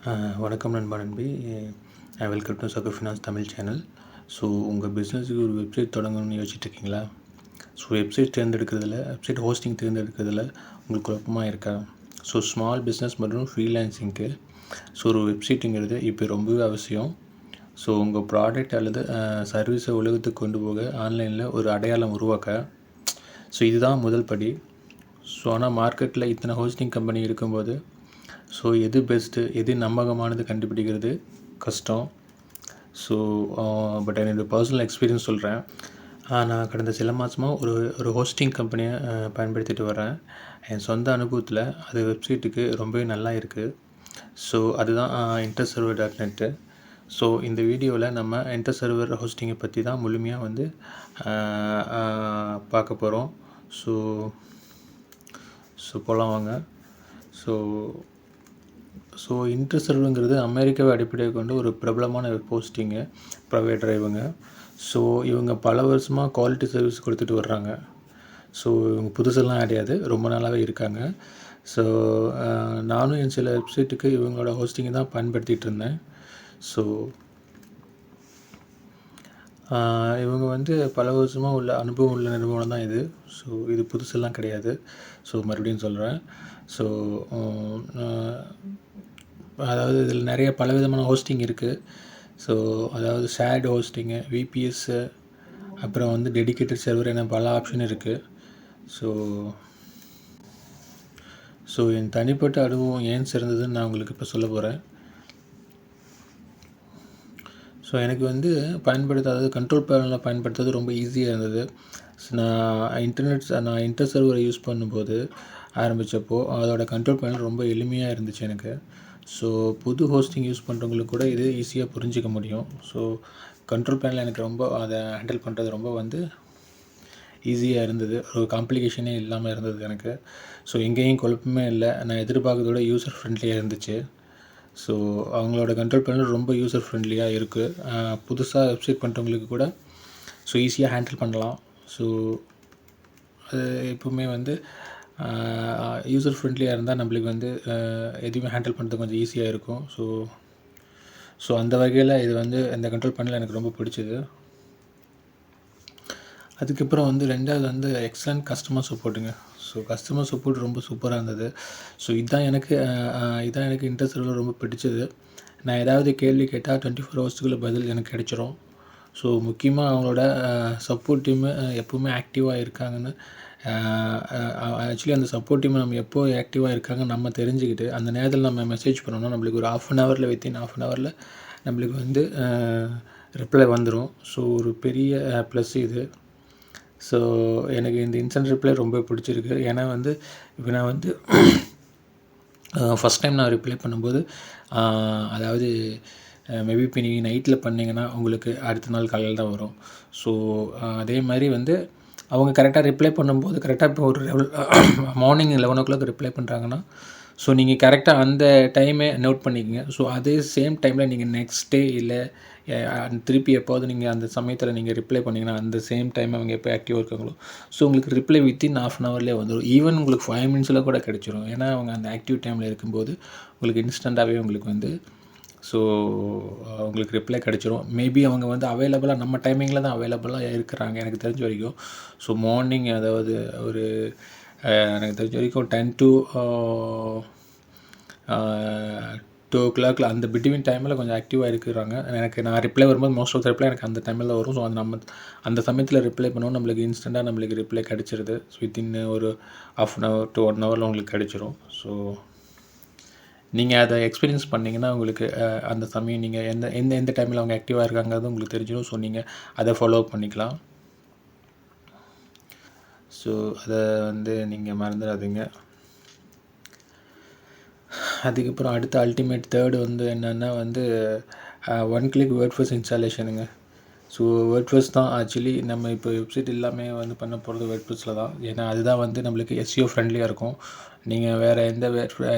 வணக்கம் நண்பா நண்பி. வெல்கம் டு சகு ஃபினான்ஸ் தமிழ் சேனல். ஸோ உங்கள் பிஸ்னஸுக்கு ஒரு வெப்சைட் தொடங்கணும்னு யோசிச்சுட்ருக்கீங்களா? ஸோ வெப்சைட் வெப்சைட் ஹோஸ்டிங் தேர்ந்தெடுக்கிறதுல உங்களுக்கு குழப்பமாக இருக்கா? ஸோ ஸ்மால் பிஸ்னஸ் மற்றும் ஃப்ரீலான்சிங்க்கு ஒரு வெப்சைட்டுங்கிறது இப்போ ரொம்பவே அவசியம். ஸோ உங்கள் ப்ராடக்ட் அல்லது சர்வீஸை உலகத்துக்கு கொண்டு போக ஆன்லைனில் ஒரு அடையாளம் உருவாக்க இதுதான் முதல் படி. ஸோ ஆனால் மார்க்கெட்டில் இத்தனை ஹோஸ்டிங் கம்பெனி இருக்கும்போது எது பெஸ்ட்டு, எது நம்பகமானது கண்டுபிடிக்கிறது கஷ்டம். பட் என்னோடய பர்சனல் எக்ஸ்பீரியன்ஸ் சொல்கிறேன். நான் கடந்த சில மாதமாக ஒரு ஹோஸ்டிங் கம்பெனியை பயன்படுத்திட்டு வரேன். என் சொந்த அனுபவத்தில் அது வெப்சைட்டுக்கு ரொம்பவே நல்லா இருக்குது. அதுதான் interserver.net. இந்த வீடியோவில் நம்ம இன்டர்சர்வர் ஹோஸ்டிங்கை பற்றி தான் முழுமையாக பார்க்க போகிறோம். போகலாம் வாங்க. இன்டர்சர்வருங்கிறது அமெரிக்காவை அடிப்படையாக கொண்டு ஒரு பிரபலமான வெப் ஹோஸ்டிங்கு ப்ரொவைடர் இவங்க. இவங்க பல வருஷமாக குவாலிட்டி சர்வீஸ் கொடுத்துட்டு வர்றாங்க. இவங்க புதுசெல்லாம் கிடையாது, ரொம்ப நாளாகவே இருக்காங்க. நானும் என் சில வெப்சைட்டுக்கு இவங்களோட ஹோஸ்டிங்கை தான் பயன்படுத்திகிட்டு இருந்தேன். இவங்க பல வருஷமாக உள்ள அனுபவம் உள்ள நிறுவனம் தான் இது. இது புதுசெல்லாம் கிடையாது. மறுபடியும் சொல்கிறேன். அதாவது இதில் நிறைய பலவிதமான ஹோஸ்டிங் இருக்குது. அதாவது ஷேர்டு ஹோஸ்டிங்கு, விபிஎஸ்ஸு, அப்புறம் டெடிக்கேட்டட் சர்வர் என பல ஆப்ஷன் இருக்குது. என் தனிப்பட்ட அனுபவம் ஏன் சிறந்ததுன்னு நான் உங்களுக்கு இப்போ சொல்ல போகிறேன். எனக்கு அதாவது கண்ட்ரோல் பேனலில் பயன்படுத்துறது ரொம்ப ஈஸியாக இருந்தது. நான் இன்டர்சர்வரை யூஸ் பண்ணும்போது ஆரம்பித்தப்போ அதோட கண்ட்ரோல் பேனல் ரொம்ப எளிமையாக இருந்துச்சு எனக்கு. புது ஹோஸ்டிங் யூஸ் பண்ணுறவங்களுக்கு கூட இது ஈஸியாக புரிஞ்சிக்க முடியும். கண்ட்ரோல் பேனல் எனக்கு ரொம்ப அதை ஹேண்டில் பண்ணுறது ரொம்ப ஈஸியாக இருந்தது. ஒரு காம்ப்ளிகேஷனே இல்லாமல் இருந்தது எனக்கு. எங்கேயும் குழப்பமே இல்லை. நான் எதிர்பார்க்கறதோட யூசர் ஃப்ரெண்ட்லியாக இருந்துச்சு. அவங்களோட கண்ட்ரோல் பேனல் ரொம்ப யூசர் ஃப்ரெண்ட்லியாக இருக்குது. புதுசாக வெப்சைட் பண்ணுறவங்களுக்கு கூட ஈஸியாக ஹேண்டில் பண்ணலாம். அது எப்பவுமே யூசர் ஃப்ரெண்ட்லியாக இருந்தால் நம்மளுக்கு எதுவுமே ஹேண்டில் பண்ணுறது கொஞ்சம் ஈஸியாக இருக்கும். அந்த வகையில் இது இந்த கண்ட்ரோல் பேனல் எனக்கு ரொம்ப பிடிச்சது. அதுக்கப்புறம் ரெண்டாவது எக்ஸலண்ட் கஸ்டமர் சப்போர்ட்டுங்க. கஸ்டமர் சப்போர்ட் ரொம்ப சூப்பராக இருந்தது. இதுதான் எனக்கு இன்டர்சர்வரில் ரொம்ப பிடிச்சது. நான் ஏதாவது கேள்வி கேட்டால் 24 ஹவர்ஸுக்குள்ளே பதில் எனக்கு கிடைச்சிரும். முக்கியமாக அவங்களோட சப்போர்ட் டீமு எப்போவுமே ஆக்டிவாக இருக்காங்கன்னு, ஆக்சுவலி அந்த சப்போர்ட் டீம் நம்ம எப்போ ஆக்டிவாக இருக்காங்கன்னு நம்ம தெரிஞ்சுக்கிட்டு அந்த நேரத்தில் நம்ம மெசேஜ் பண்ணோம்னா நம்மளுக்கு ஒரு வித்தின் ஆஃப் அன் ஹவரில் நம்மளுக்கு ரிப்ளை வந்துடும். ஒரு பெரிய ப்ளஸ் இது. எனக்கு இந்த இன்ஸ்டன்ட் ரிப்ளை ரொம்ப பிடிச்சிருக்கு. ஏன்னா இப்போ நான் ஃபஸ்ட் டைம் நான் ரிப்ளை பண்ணும்போது, அதாவது மேபி இப்போ நீங்கள் நைட்டில் பண்ணிங்கன்னா உங்களுக்கு அடுத்த நாள் காலையில் தான் வரும். அதே மாதிரி அவங்க கரெக்டாக ரிப்ளை பண்ணும்போது கரெக்டாக இப்போ ஒரு மார்னிங் 11 o'clock ரிப்ளை பண்ணுறாங்கன்னா நீங்கள் கரெக்டாக அந்த டைமே நோட் பண்ணிக்கங்க. அதே சேம் டைமில் நீங்கள் நெக்ஸ்ட் டே இல்லை திருப்பி எப்போது நீங்கள் அந்த சமயத்தில் நீங்கள் ரிப்ளை பண்ணிங்கன்னா அந்த சேம் டைம் அவங்க எப்போ ஆக்டிவாக இருக்காங்களோ உங்களுக்கு ரிப்ளை வித்தின் ஆஃப் அன் ஹவர்லேயே வந்துடும். ஈவன் உங்களுக்கு 5 minutes கூட கிடச்சிரும். ஏன்னா அவங்க அந்த ஆக்டிவ் டைமில் இருக்கும்போது உங்களுக்கு இன்ஸ்டண்ட்டாகவே உங்களுக்கு உங்களுக்கு ரிப்ளை கிடச்சிரும். மேபி அவங்க அவைலபிளாக நம்ம டைமிங்கில் தான் அவைலபிளாக இருக்கிறாங்க எனக்கு தெரிஞ்ச வரைக்கும். மார்னிங் அதாவது ஒரு எனக்கு தெரிஞ்ச வரைக்கும் 10 to 2 o'clock அந்த பிட்வீன் டைமில் கொஞ்சம் ஆக்டிவாக இருக்கிறாங்க. நான் ரிப்ளை வரும்போது மோஸ்ட் ஆஃப் த ரிப்ளை எனக்கு அந்த டைமில் தான் வரும். அந்த சமயத்தில் ரிப்ளை பண்ணுவோம் நம்மளுக்கு இன்ஸ்டண்ட்டாக நம்மளுக்கு ரிப்ளை கிடச்சிருது. வித்தின் ஒரு ½ an hour to 1 hour உங்களுக்கு கிடச்சிரும். நீங்கள் அதை எக்ஸ்பீரியன்ஸ் பண்ணிங்கன்னா உங்களுக்கு அந்த சமயம் நீங்கள் எந்த டைமில் அவங்க ஆக்டிவாக இருக்காங்கிறது உங்களுக்கு தெரிஞ்சிடும். நீங்கள் அதை ஃபாலோ பண்ணிக்கலாம். அதை நீங்கள் மறந்துடாதீங்க. அதுக்கப்புறம் அடுத்த அல்டிமேட் தேர்டு என்னென்னா ஒன் கிளிக் வேர்ட்ப்ரெஸ் இன்ஸ்டாலேஷனுங்க. வேர்ட்ப்ரெஸ் தான் ஆக்சுவலி நம்ம இப்போ வெப்சைட் எல்லாமே பண்ண போகிறது வேர்ட்ப்ரெஸில் தான். ஏன்னா அதுதான் நம்மளுக்கு SEO ஃப்ரெண்ட்லியாக இருக்கும். நீங்கள் வேறு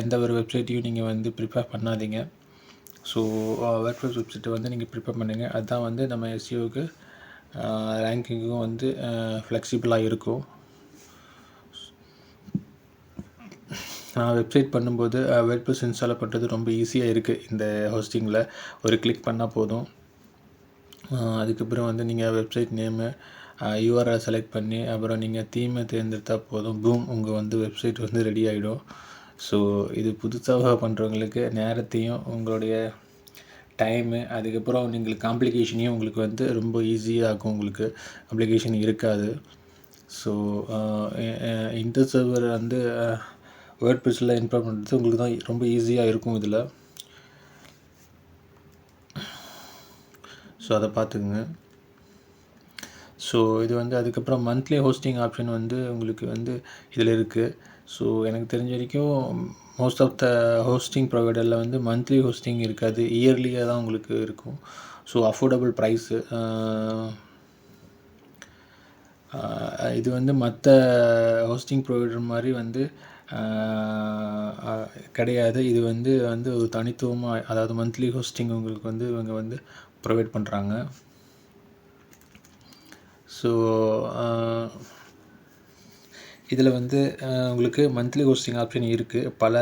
எந்த ஒரு வெப்சைட்டையும் நீங்கள் ப்ரிப்பேர் பண்ணாதீங்க. வேர்ட்ப்ரெஸ் வெப்சைட்டை நீங்கள் ப்ரிப்பேர் பண்ணுங்கள். அதுதான் நம்ம SEOவுக்கு ரேங்கிங்கும் ஃப்ளெக்சிபிளாக இருக்கும். நான் வெப்சைட் பண்ணும்போது வேர்ட்ப்ரெஸ் இன்ஸ்டால் பண்ணுறது ரொம்ப ஈஸியாக இருக்குது. இந்த ஹோஸ்டிங்கில் ஒரு கிளிக் பண்ணால் போதும். அதுக்கப்புறம் வந்து நீங்கள் வெப்சைட் நேமு யூஆர்எல் செலக்ட் பண்ணி அப்புறம் நீங்கள் தீமை தேர்ந்தெடுத்தால் போதும், பூம், உங்கள் வந்து வெப்சைட் வந்து ரெடி ஆகிடும். ஸோ இது புதுசாக பண்ணுறவங்களுக்கு நேரத்தையும் உங்களுடைய டைமு அதுக்கப்புறம் உங்களுக்கு காம்ப்ளிகேஷனையும் உங்களுக்கு வந்து ரொம்ப ஈஸியாக இருக்கும். உங்களுக்கு காம்ப்ளிகேஷன் இருக்காது. ஸோ இன்டர் சர்வர் வந்து வேர்ட்ப்ரெஸ்ஸில் இன்ஸ்டால் பண்ணுறது உங்களுக்கு தான் ரொம்ப ஈஸியாக இருக்கும் இதில். ஸோ அதை பார்த்துக்குங்க. ஸோ இது வந்து அதுக்கப்புறம் மந்த்லி ஹோஸ்டிங் ஆப்ஷன் வந்து உங்களுக்கு வந்து இதில் இருக்குது. ஸோ எனக்கு தெரிஞ்ச வரைக்கும் மோஸ்ட் ஆஃப் த ஹோஸ்டிங் ப்ரொவைடரில் வந்து மந்த்லி ஹோஸ்டிங் இருக்காது, இயர்லியாக தான் உங்களுக்கு இருக்கும். So affordable price. இது வந்து மற்ற ஹோஸ்டிங் ப்ரொவைடர் மாதிரி வந்து கிடையாது. இது வந்து ஒரு தனித்துவமாக, அதாவது மந்த்லி ஹோஸ்டிங் உங்களுக்கு வந்து இவங்க வந்து ப்ரொவைட் பண்ணுறாங்க. ஸோ இதில் வந்து உங்களுக்கு மந்த்லி ஹோஸ்டிங் ஆப்ஷன் இருக்குது. பல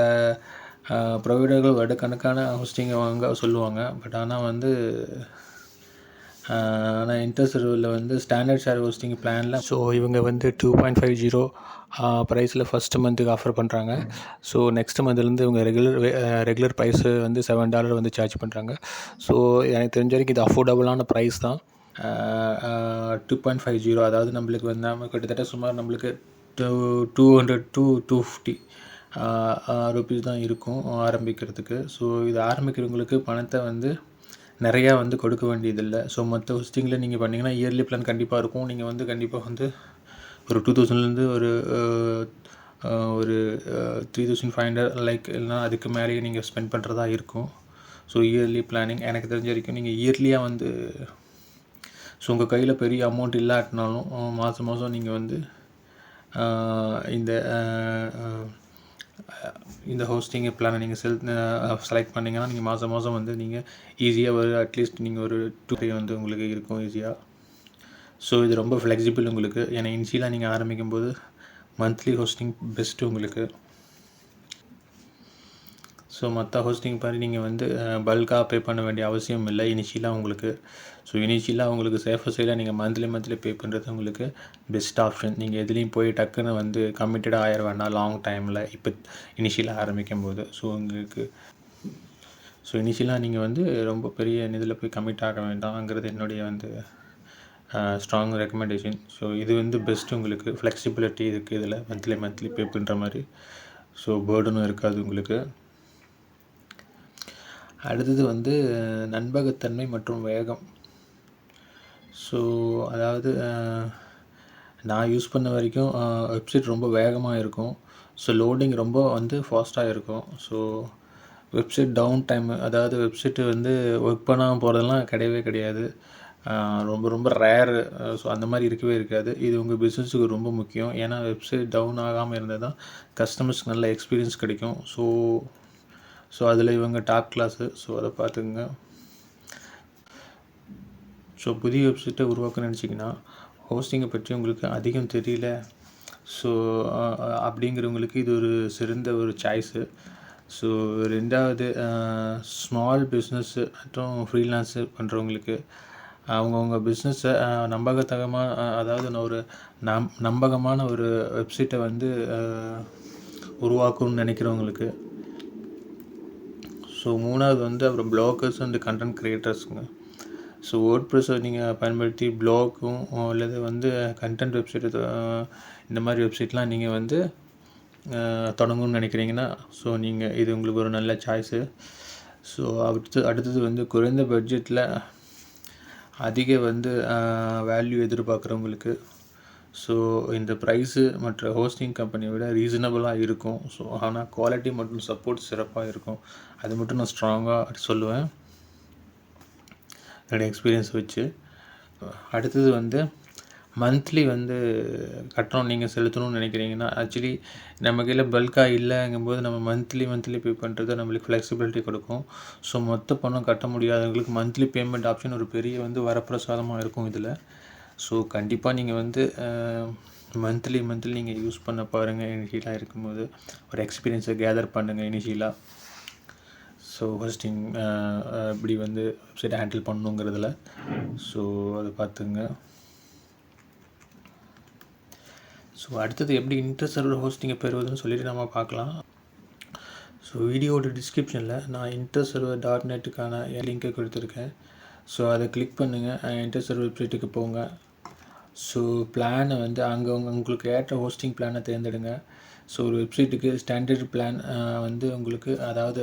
ப்ரொவைடர்கள் வருடக்கணக்கான ஹோஸ்டிங்கை வாங்க சொல்லுவாங்க. பட் ஆனால் வந்து ஆனால் இன்டர் சர்வரில் வந்து ஸ்டாண்டர்ட் ஷேர் ஹோஸ்டிங் பிளானில் ஸோ இவங்க வந்து 2.50 ப்ரைஸில் ஃபஸ்ட்டு மந்த்துக்கு ஆஃபர் பண்ணுறாங்க. ஸோ நெக்ஸ்ட் மந்த்லேருந்து இவங்க ரெகுலர் ப்ரைஸு வந்து $7 வந்து சார்ஜ் பண்ணுறாங்க. ஸோ எனக்கு தெரிஞ்ச வரைக்கும் இது அஃபோர்டபுளான ப்ரைஸ் தான். 2.50, அதாவது நம்மளுக்கு வந்து நம்ம கிட்டத்தட்ட சுமார் நம்மளுக்கு 200 to 250 ருபீஸ் தான் இருக்கும் ஆரம்பிக்கிறதுக்கு. ஸோ இது ஆரம்பிக்கிறவங்களுக்கு பணத்தை வந்து நிறையா வந்து கொடுக்க வேண்டியதில்லை. ஸோ மற்ற ஹோஸ்டிங்கில் நீங்கள் பண்ணிங்கன்னா இயர்லி பிளான் கண்டிப்பாக இருக்கும். நீங்கள் வந்து கண்டிப்பாக வந்து ஒரு 2000லேருந்து ஒரு 3500 லைக் இல்லைனா அதுக்கு மேலேயே நீங்கள் ஸ்பெண்ட் பண்ணுறதா இருக்கும். ஸோ இயர்லி பிளானிங் எனக்கு தெரிஞ்ச வரைக்கும் நீங்கள் இயர்லியாக வந்து ஸோ உங்கள் கையில் பெரிய அமௌண்ட் இல்லாட்டினாலும் மாதம் நீங்கள் வந்து இந்த ஹோஸ்டிங் பிளானை நீங்கள் செலக்ட் பண்ணிங்கன்னா நீங்கள் மாதம் வந்து நீங்கள் ஈஸியாக அட்லீஸ்ட் நீங்கள் ஒரு 2 வந்து உங்களுக்கு இருக்கும் ஈஸியாக. ஸோ இது ரொம்ப ஃப்ளெக்சிபிள் உங்களுக்கு. ஏன்னா இனிஷியலாக நீங்கள் ஆரம்பிக்கும்போது மந்த்லி ஹோஸ்டிங் பெஸ்ட்டு உங்களுக்கு. ஸோ மற்ற ஹோஸ்டிங் மாதிரி நீங்கள் வந்து பல்காக பே பண்ண வேண்டிய அவசியம் இல்லை இனிஷியலாக உங்களுக்கு. ஸோ இனிஷியலாக உங்களுக்கு சேஃபர் சைடாக நீங்கள் மந்த்லி பே பண்ணுறது உங்களுக்கு பெஸ்ட் ஆப்ஷன். நீங்கள் எதுலேயும் போய் டக்குன்னு வந்து கமிட்டடாக ஆயிட வேண்டாம் லாங் டைமில் இப்போ இனிஷியலாக ஆரம்பிக்கும் போது. ஸோ இனிஷியலாக நீங்கள் வந்து ரொம்ப பெரிய இதில் போய் கமிட் ஆக வேண்டாம்ங்கிறது என்னுடைய வந்து ஸ்ட்ராங் ரெக்கமெண்டேஷன். ஸோ இது வந்து பெஸ்ட்டு உங்களுக்கு. ஃப்ளெக்சிபிலிட்டி இருக்குது இதில் மந்த்லி பே பண்ணுற மாதிரி. ஸோ பேர்டனும் இருக்காது உங்களுக்கு. அடுத்தது வந்து நம்பகத்தன்மை மற்றும் வேகம். ஸோ அதாவது நான் யூஸ் பண்ண வரைக்கும் வெப்சைட் ரொம்ப வேகமாக இருக்கும். ஸோ லோடிங் ரொம்ப வந்து ஃபாஸ்ட்டாக இருக்கும். ஸோ வெப்சைட் டவுன் டைமு, அதாவது வெப்சைட்டு வந்து ஒர்க் பண்ணாமல் போகிறதெல்லாம் கிடையாது. ரொம்ப ரேரு. ஸோ அந்த மாதிரி இருக்கவே இருக்காது. இது உங்கள் பிஸ்னஸுக்கு ரொம்ப முக்கியம். ஏன்னா வெப்சைட் டவுன் ஆகாமல் இருந்தால் தான் கஸ்டமர்ஸ்க்கு நல்ல எக்ஸ்பீரியன்ஸ் கிடைக்கும். ஸோ அதில் இவங்க டாப் கிளாஸு. ஸோ அதை பார்த்துக்குங்க. ஸோ புதிய வெப்சைட்டை உருவாக்க நினச்சிங்கன்னா ஹோஸ்டிங்கை பற்றி உங்களுக்கு அதிகம் தெரியல, ஸோ அப்படிங்கிறவங்களுக்கு இது ஒரு சிறந்த ஒரு சாய்ஸு. ஸோ ரெண்டாவது ஸ்மால் பிஸ்னஸ்ஸு மற்றும் ஃப்ரீலான்ஸு பண்ணுறவங்களுக்கு அவங்கவுங்க பிஸ்னஸை அதாவது ஒரு நம்பகமான ஒரு வெப்சைட்டை வந்து உருவாக்கணும்னு நினைக்கிறவங்களுக்கு. ஸோ மூணாவது வந்து அப்புறம் ப்ளாகர்ஸ் அண்ட் கண்டென்ட் க்ரியேட்டர்ஸுங்க. ஸோ வேர்ட்ப்ரெஸ்ஸை நீங்கள் பயன்படுத்தி ப்ளாகும் அல்லது வந்து கண்டென்ட் வெப்சைட்டு இந்த மாதிரி வெப்சைட்லாம் நீங்கள் வந்து தொடங்கணும்னு நினைக்கிறீங்கன்னா ஸோ இது உங்களுக்கு ஒரு நல்ல சாய்ஸு. ஸோ அடுத்தது வந்து குறைந்த பட்ஜெட்டில் அதிக வந்து வேல்யூ எதிர்பார்க்குறவங்களுக்கு ஸோ இந்த ப்ரைஸு மற்ற ஹோஸ்டிங் கம்பெனியை விட ரீசனபிளாக இருக்கும். ஸோ ஆனால் குவாலிட்டி மற்றும் சப்போர்ட் சிறப்பாக இருக்கும். அது மட்டும் நான் ஸ்ட்ராங்காக சொல்லுவேன் என்னுடைய எக்ஸ்பீரியன்ஸ் வச்சு. அடுத்தது வந்து மந்த்லி வந்து கட்டணம் நீங்கள் செலுத்தணும்னு நினைக்கிறீங்கன்னா, ஆக்சுவலி நம்ம கையில் பல்காக இல்லைங்கும்போது நம்ம மந்த்லி பே பண்ணுறது நம்மளுக்கு ஃப்ளெக்சிபிலிட்டி கொடுக்கும். ஸோ மொத்த பணம் கட்ட முடியாதவங்களுக்கு மந்த்லி பேமெண்ட் ஆப்ஷன் ஒரு பெரிய வந்து வரப்பிரசாதமாக இருக்கும் இதில். ஸோ கண்டிப்பாக நீங்கள் வந்து மந்த்லி நீங்கள் யூஸ் பண்ண பாருங்கள். இனிஷியலாக இருக்கும்போது ஒரு எக்ஸ்பீரியன்ஸை கேதர் பண்ணுங்கள் இனிஷியலாக. ஸோ ஹோஸ்டிங் எப்படி வந்து வெப்சைட்டை ஹேண்டில் பண்ணணுங்கிறதுல ஸோ அதை பார்த்துங்க. ஸோ அடுத்தது எப்படி இன்டர் சர்வர் ஹோஸ்டிங்கை பெறுவதுன்னு சொல்லிட்டு நம்ம பார்க்கலாம். ஸோ வீடியோட டிஸ்கிரிப்ஷனில் நான் interserver.netக்கான லிங்கை கொடுத்துருக்கேன். ஸோ அதை கிளிக் பண்ணுங்கள், இன்டர் சர்வர் வெப்சைட்டுக்கு போங்க. ஸோ பிளானை வந்து அங்கே உங்களுக்கு ஏற்ற ஹோஸ்டிங் பிளானை தேர்ந்தெடுங்க. ஸோ ஒரு வெப்சைட்டுக்கு ஸ்டாண்டர்ட் பிளான் வந்து உங்களுக்கு, அதாவது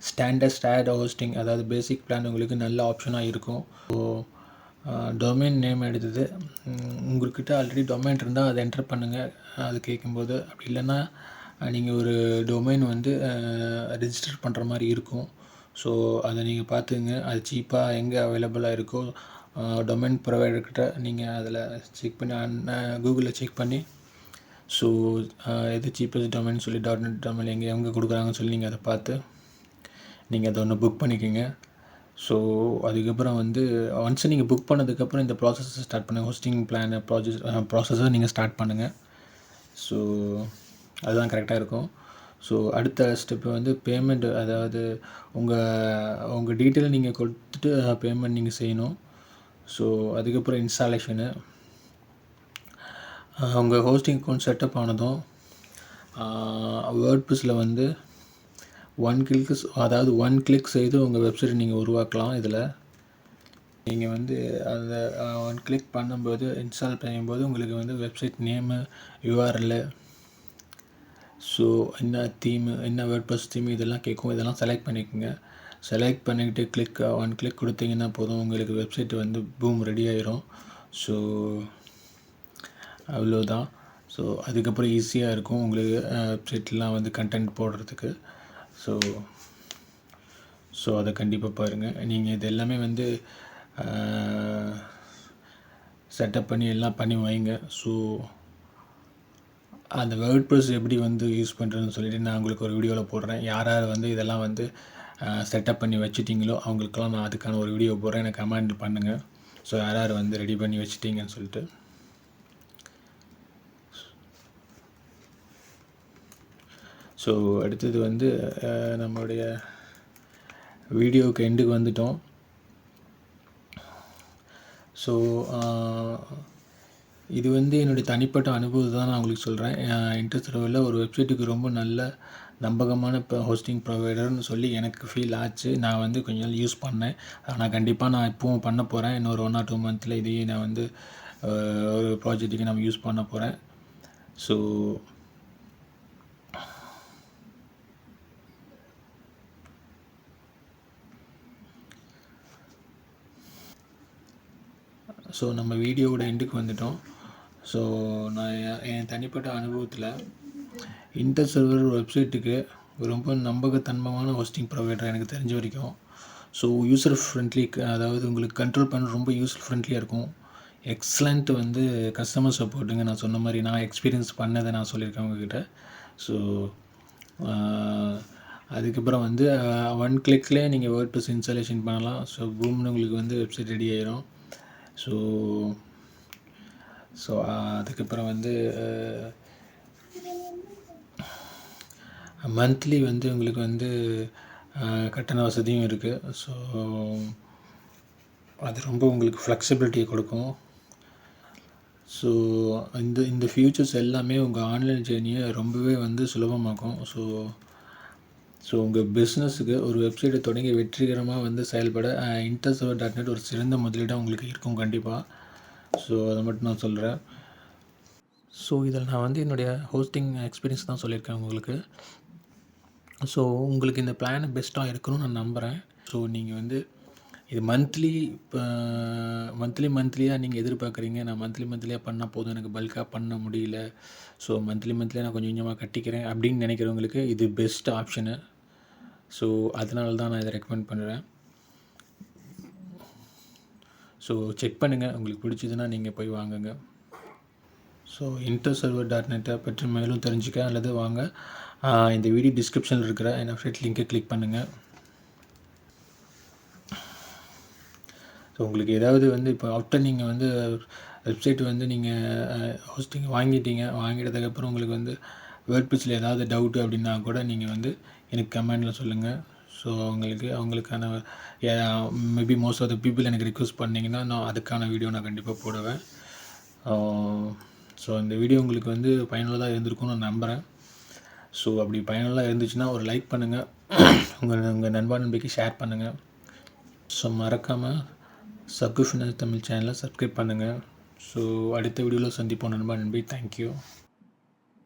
ஸ்டாண்டர்ட் ஹோஸ்டிங், அதாவது பேசிக் பிளான் உங்களுக்கு நல்ல ஆப்ஷனாக இருக்கும். ஸோ டொமைன் நேம் எடுத்தது உங்கள்கிட்ட ஆல்ரெடி டொமைன் இருந்தால் அதை என்டர் பண்ணுங்கள். அது கேட்கும்போது அப்படி இல்லைன்னா நீங்கள் ஒரு டொமைன் வந்து ரெஜிஸ்டர் பண்ணுற மாதிரி இருக்கும். ஸோ அதை நீங்கள் பார்த்துங்க. அது சீப்பாக எங்கே அவைலபிளாக இருக்கோ டொமைன் ப்ரொவைடர்கிட்ட நீங்கள் அதில் செக் பண்ணி கூகுளில் செக் பண்ணி ஸோ எது சீப்பஸ்ட் டொமைன் சொல்லி .net டொமைன் எங்கே கொடுக்குறாங்கன்னு சொல்லி நீங்கள் அதை பார்த்து நீங்கள் அதை ஒன்று புக் பண்ணிக்கோங்க. ஸோ அதுக்கப்புறம் வந்து ஒன்ஸ் நீங்கள் புக் பண்ணதுக்கப்புறம் இந்த ப்ராசஸை ஸ்டார்ட் பண்ணுங்கள். ஹோஸ்டிங் பிளான் ப்ராசஸை நீங்கள் ஸ்டார்ட் பண்ணுங்கள். ஸோ அதுதான் கரெக்டாக இருக்கும். ஸோ அடுத்த ஸ்டெப்பு வந்து பேமெண்ட், அதாவது உங்கள் டீட்டெயில் நீங்கள் கொடுத்துட்டு பேமெண்ட் நீங்கள் செய்யணும். ஸோ அதுக்கப்புறம் இன்ஸ்டாலேஷனு, உங்கள் ஹோஸ்டிங் அக்கௌண்ட் செட்டப் ஆனதும் வேர்ட்ப்ரெஸ்ஸில் வந்து ஒன் கிளிக் செய்து உங்கள் வெப்சைட்டை நீங்கள் உருவாக்கலாம். இதில் நீங்கள் வந்து அதை ஒன் கிளிக் பண்ணும்போது, இன்ஸ்டால் பண்ணும்போது உங்களுக்கு வந்து வெப்சைட் நேமு, URL, ஸோ என்ன தீமு, என்ன வேர்ட்ப்ரெஸ் தீம் இதெல்லாம் கேட்கும். இதெல்லாம் செலக்ட் பண்ணிக்கோங்க. செலக்ட் பண்ணிக்கிட்டு ஒன் கிளிக் கொடுத்தீங்கன்னா போதும், உங்களுக்கு வெப்சைட் வந்து பூம் ரெடி ஆயிரும். ஸோ அவ்வளோதான். ஸோ அதுக்கப்புறம் ஈஸியாக இருக்கும் உங்களுக்கு வெப்சைட்லாம் வந்து கண்டென்ட் போடுறதுக்கு. ஸோ அதை கண்டிப்பாக பாருங்கள். நீங்கள் இது எல்லாமே வந்து செட்டப் பண்ணி எல்லாம் பண்ணி வைங்க. ஸோ அந்த வேர்ட்ப்ரெஸ் எப்படி வந்து யூஸ் பண்ணுறதுன்னு சொல்லிவிட்டு நான் உங்களுக்கு ஒரு வீடியோவில் போடுறேன். யார் வந்து இதெல்லாம் வந்து செட்டப் பண்ணி வச்சுட்டிங்களோ அவங்களுக்கெல்லாம் நான் அதுக்கான ஒரு வீடியோ போடுறேன். எனக்கு கமெண்ட் பண்ணுங்கள். ஸோ யார் வந்து ரெடி பண்ணி வச்சுட்டிங்கன்னு சொல்லிட்டு. ஸோ அடுத்தது வந்து நம்மளுடைய வீடியோவுக்கு எண்டுக்கு வந்துட்டோம். ஸோ இது வந்து என்னுடைய தனிப்பட்ட அனுபவத்தை தான் நான் உங்களுக்கு சொல்கிறேன். இன்டர் சர்வரில் ஒரு வெப்சைட்டுக்கு ரொம்ப நல்ல நம்பகமான ஹோஸ்டிங் ப்ரொவைடர்னு சொல்லி எனக்கு ஃபீல் ஆச்சு. நான் வந்து கொஞ்ச நாள் யூஸ் பண்ணேன். ஆனால் கண்டிப்பாக நான் இப்போவும் பண்ண போகிறேன். இன்னொரு 1 or 2 மந்த்தில் இதையே நான் வந்து ஒரு ப்ராஜெக்ட்டுக்கு நம்ம யூஸ் பண்ண போகிறேன். ஸோ நம்ம வீடியோவோட எண்டுக்கு வந்துட்டோம். ஸோ நான் என் தனிப்பட்ட அனுபவத்தில் இன்டர் சர்வர் வெப்சைட்டுக்கு ரொம்ப நம்பகத்தன்மையான ஹோஸ்டிங் ப்ரொவைடர் எனக்கு தெரிஞ்ச வரைக்கும். ஸோ யூசர் ஃப்ரெண்ட்லி, அதாவது உங்களுக்கு கண்ட்ரோல் பண்ண ரொம்ப யூசர் ஃப்ரெண்ட்லியாக இருக்கும். எக்ஸலண்ட் வந்து கஸ்டமர் சப்போர்ட்டுங்க. நான் சொன்ன மாதிரி நான் எக்ஸ்பீரியன்ஸ் பண்ணதை நான் சொல்லியிருக்கேன் உங்ககிட்ட. ஸோ அதுக்கப்புறம் வந்து ஒன் கிளிக்லேயே நீங்கள் வேர்ட்ப்ரெஸ் இன்ஸ்டாலேஷன் பண்ணலாம். ஸோ பூம்னு உங்களுக்கு வந்து வெப்சைட் ரெடி ஆயிரும். ஸோ அதுக்கப்புறம் வந்து மந்த்லி வந்து உங்களுக்கு வந்து கட்டண வசதியும் இருக்குது. ஸோ அது ரொம்ப உங்களுக்கு ஃப்ளெக்சிபிலிட்டியை கொடுக்கும். ஸோ இந்த ஃபியூச்சர்ஸ் எல்லாமே உங்கள் ஆன்லைன் ஜேர்னியை ரொம்பவே வந்து சுலபமாக்கும். ஸோ உங்கள் பிஸ்னஸுக்கு ஒரு வெப்சைட்டை தொடங்கி வெற்றிகரமாக வந்து செயல்பட interserver.net ஒரு சிறந்த முதலீடாக உங்களுக்கு இருக்கும் கண்டிப்பாக. ஸோ அதை மட்டும் நான் சொல்கிறேன். ஸோ இதில் நான் வந்து என்னுடைய ஹோஸ்டிங் எக்ஸ்பீரியன்ஸ் தான் சொல்லியிருக்கேன் உங்களுக்கு. ஸோ உங்களுக்கு இந்த பிளான் பெஸ்ட்டாக இருக்கணும்னு நான் நம்புகிறேன். ஸோ நீங்கள் வந்து இது மந்த்லியாக நீங்கள் எதிர்பார்க்குறீங்க. நான் மந்த்லியாக பண்ணால் போதும், எனக்கு பல்காக பண்ண முடியல, ஸோ மந்த்லியாக நான் கொஞ்சம் கொஞ்சமாக கட்டிக்கிறேன் அப்படின்னு நினைக்கிறவங்களுக்கு இது பெஸ்ட் ஆப்ஷனு. ஸோ அதனால தான் நான் இதை ரெக்கமெண்ட் பண்ணுறேன். ஸோ செக் பண்ணுங்கள், உங்களுக்கு பிடிச்சதுன்னா நீங்கள் போய் வாங்குங்க. ஸோ interserver.net பற்றி மேலும் தெரிஞ்சுக்க அல்லது வாங்க இந்த வீடியோ டிஸ்கிரிப்ஷனில் இருக்கிற என் வெப்சைட் லிங்கை கிளிக் பண்ணுங்கள். ஸோ உங்களுக்கு ஏதாவது வந்து இப்போ ஆஃப்டர் நீங்கள் வந்து வெப்சைட் வந்து நீங்கள் ஹோஸ்டிங் வாங்கிட்டதுக்கப்புறம் உங்களுக்கு வந்து வேர்ட்பிரஸ்ல ஏதாவது டவுட்டு அப்படின்னா கூட நீங்கள் வந்து எனக்கு கமெண்டில் சொல்லுங்கள். ஸோ அவங்களுக்கான maybe most of the people எனக்கு ரிக்வெஸ்ட் பண்ணிங்கன்னா நான் அதுக்கான வீடியோ நான் கண்டிப்பாக போடுவேன். ஸோ இந்த வீடியோ உங்களுக்கு வந்து பயனுள்ளதாக இருந்திருக்கும்னு நான் நம்புகிறேன். ஸோ அப்படி பயனுள்ளதாக இருந்துச்சுன்னா ஒரு லைக் பண்ணுங்கள், உங்கள் நண்பைக்கு ஷேர் பண்ணுங்கள். ஸோ மறக்காமல் சக்கு ஃபினான்ஸ் தமிழ் சேனலை சப்ஸ்கிரைப் பண்ணுங்கள். ஸோ அடுத்த வீடியோவில் சந்திப்போம் நண்பா. தேங்க்யூ.